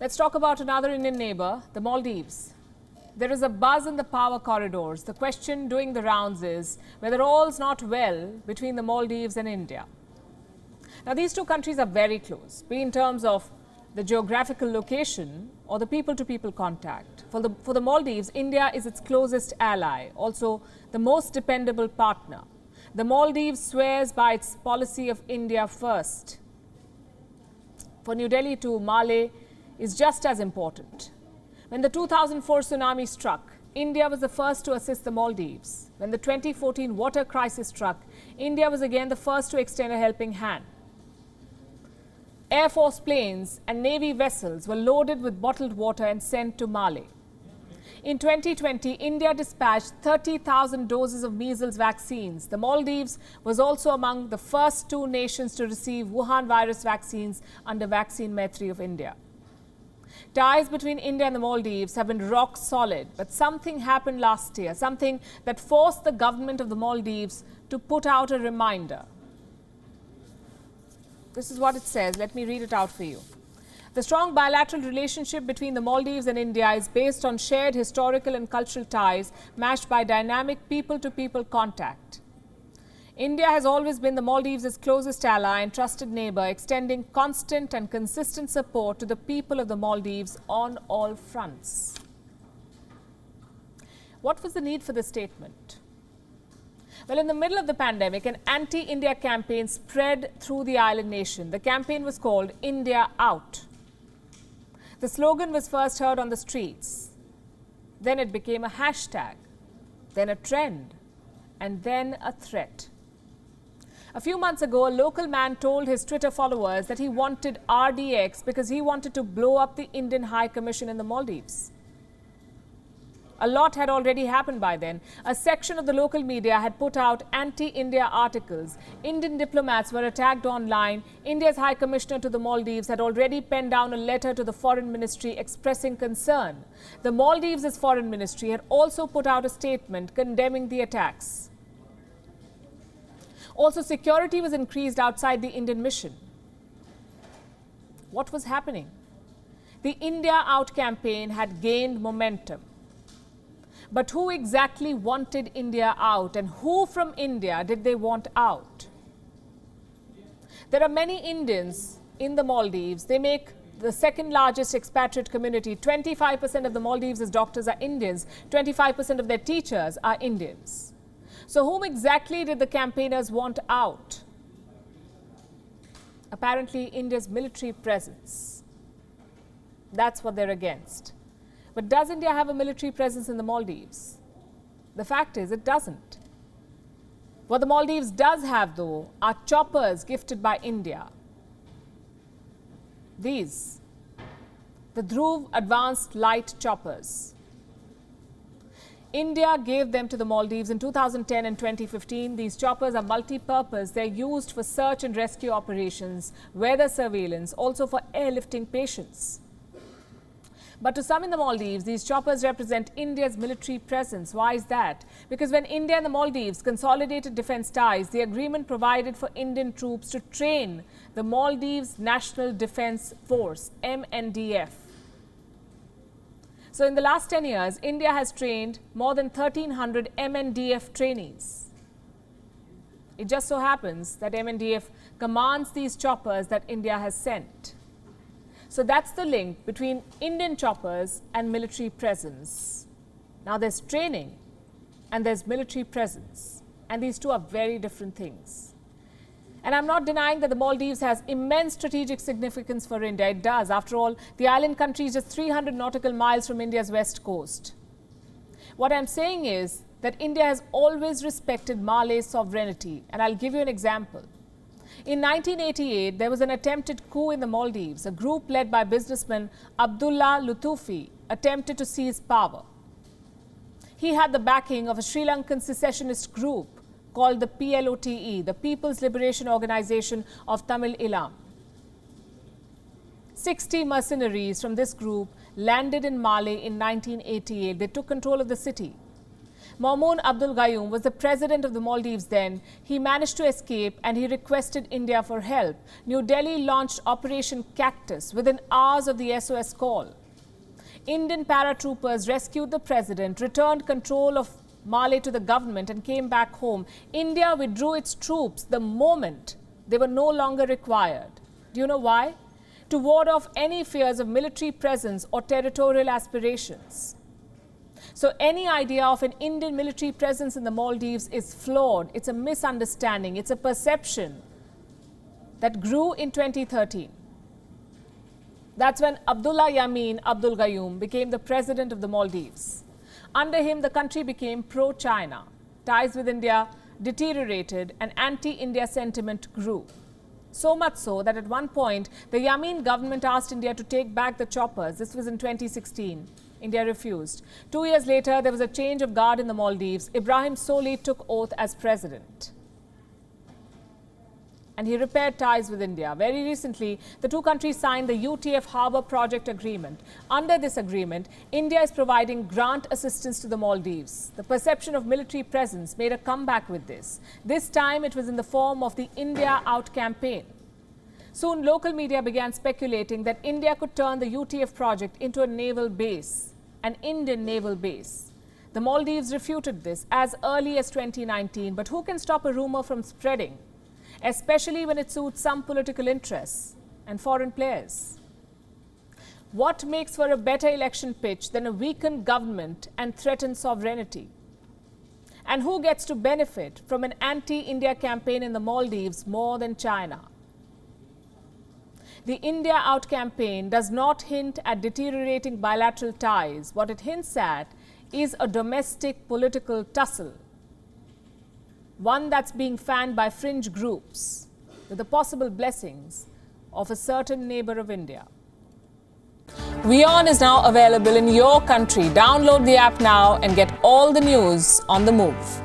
Let's talk about another Indian neighbor, the Maldives. There is a buzz in the power corridors. The question doing the rounds is whether all's not well between the Maldives and India. Now, these two countries are very close, be in terms of the geographical location or the people-to-people contact. For the Maldives, India is its closest ally, also the most dependable partner. The Maldives swears by its policy of India first. For New Delhi to Malé is just as important. When the 2004 tsunami struck, India was the first to assist the Maldives. When the 2014 water crisis struck, India was again the first to extend a helping hand. Air Force planes and Navy vessels were loaded with bottled water and sent to Malé. In 2020, India dispatched 30,000 doses of measles vaccines. The Maldives was also among the first two nations to receive Wuhan virus vaccines under Vaccine Maitri of India. Ties between India and the Maldives have been rock solid, but something happened last year, something that forced the government of the Maldives to put out a reminder. This is what it says. Let me read it out for you. The strong bilateral relationship between the Maldives and India is based on shared historical and cultural ties matched by dynamic people-to-people contact. India has always been the Maldives' closest ally and trusted neighbor, extending constant and consistent support to the people of the Maldives on all fronts. What was the need for this statement? Well, in the middle of the pandemic, an anti-India campaign spread through the island nation. The campaign was called India Out. The slogan was first heard on the streets. Then it became a hashtag, then a trend, and then a threat. A few months ago, a local man told his Twitter followers that he wanted RDX because he wanted to blow up the Indian High Commission in the Maldives. A lot had already happened by then. A section of the local media had put out anti-India articles. Indian diplomats were attacked online. India's High Commissioner to the Maldives had already penned down a letter to the Foreign Ministry expressing concern. The Maldives' Foreign Ministry had also put out a statement condemning the attacks. Also, security was increased outside the Indian mission. What was happening? The India Out campaign had gained momentum. But who exactly wanted India out, and who from India did they want out? There are many Indians in the Maldives. They make the second largest expatriate community. 25% of the Maldives' doctors are Indians. 25% of their teachers are Indians. So whom exactly did the campaigners want out? Apparently, India's military presence. That's what they're against. But does India have a military presence in the Maldives? The fact is, it doesn't. What the Maldives does have, though, are choppers gifted by India. These, the Dhruv Advanced Light Choppers. India gave them to the Maldives in 2010 and 2015. These choppers are multi-purpose. They're used for search and rescue operations, weather surveillance, also for airlifting patients. But to some in the Maldives, these choppers represent India's military presence. Why is that? Because when India and the Maldives consolidated defense ties, the agreement provided for Indian troops to train the Maldives National Defense Force, MNDF. So in the last 10 years, India has trained more than 1,300 MNDF trainees. It just so happens that MNDF commands these choppers that India has sent. So that's the link between Indian choppers and military presence. Now there's training and there's military presence, and these two are very different things. And I'm not denying that the Maldives has immense strategic significance for India. It does. After all, the island country is just 300 nautical miles from India's west coast. What I'm saying is that India has always respected Malay's sovereignty, and I'll give you an example. In 1988, there was an attempted coup in the Maldives. A group led by businessman Abdullah Lutfi attempted to seize power. He had the backing of a Sri Lankan secessionist group called the PLOTE, the People's Liberation Organization of Tamil Eelam. 60 mercenaries from this group landed in Malé in 1988. They took control of the city. Maumoon Abdul Gayoom was the president of the Maldives then. He managed to escape and he requested India for help. New Delhi launched Operation Cactus within hours of the SOS call. Indian paratroopers rescued the president, returned control of Malé to the government and came back home. India withdrew its troops the moment they were no longer required. Do you know why? To ward off any fears of military presence or territorial aspirations. So any idea of an Indian military presence in the Maldives is flawed. It's a misunderstanding. It's a perception that grew in 2013. That's when Abdullah Yameen Abdul Gayoom became the president of the Maldives. Under him, the country became pro-China. Ties with India deteriorated and anti-India sentiment grew. So much so that at one point, the Yameen government asked India to take back the choppers. This was in 2016. India refused. 2 years later, there was a change of guard in the Maldives. Ibrahim Solih took oath as president. And he repaired ties with India. Very recently, the two countries signed the UTF Harbour Project Agreement. Under this agreement, India is providing grant assistance to the Maldives. The perception of military presence made a comeback with this. This time, it was in the form of the India Out campaign. Soon, local media began speculating that India could turn the UTF project into a naval base, an Indian naval base. The Maldives refuted this as early as 2019, but who can stop a rumor from spreading, especially when it suits some political interests and foreign players? What makes for a better election pitch than a weakened government and threatened sovereignty? And who gets to benefit from an anti-India campaign in the Maldives more than China? The India Out campaign does not hint at deteriorating bilateral ties. What it hints at is a domestic political tussle, one that's being fanned by fringe groups with the possible blessings of a certain neighbor of India. WION is now available in your country. Download the app now and get all the news on the move.